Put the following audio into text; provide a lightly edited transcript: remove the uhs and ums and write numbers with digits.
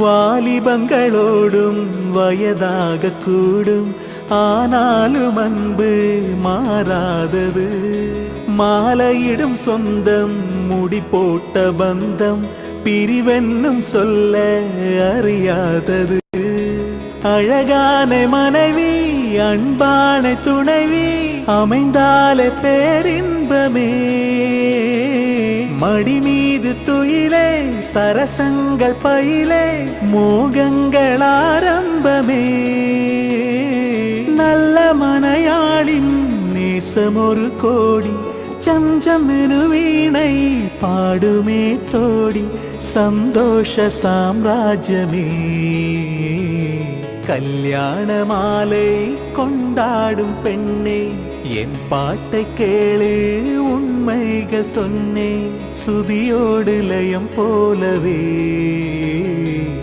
வாலிபங்களோடும் வயதாக கூடும், ஆனாலும் அன்பு மாறாதது. மாலையிடும் சொந்தம், முடி போட்ட பந்தம், பிரிவென்னும் சொல்ல அறியாதது. அழகான மனைவி, அன்பான துணைவி அமைந்தாலே பேரின்பமே. மடி மீது துயிலே, சரசங்கள் பயிலே, மோகங்கள் ஆரம்பமே. நல்ல மனையாளின் நேசம் ஒரு கோடி, சஞ்சம் எனு வீணை பாடுமே தோடி, சந்தோஷ சாம்ராஜ்யமே. கல்யாண மாலை கொண்டாடும் பெண்ணே, என் பாட்டை கேளு, உண்மைகள் சொன்னேன் சுதியோடு லயம் போலவே.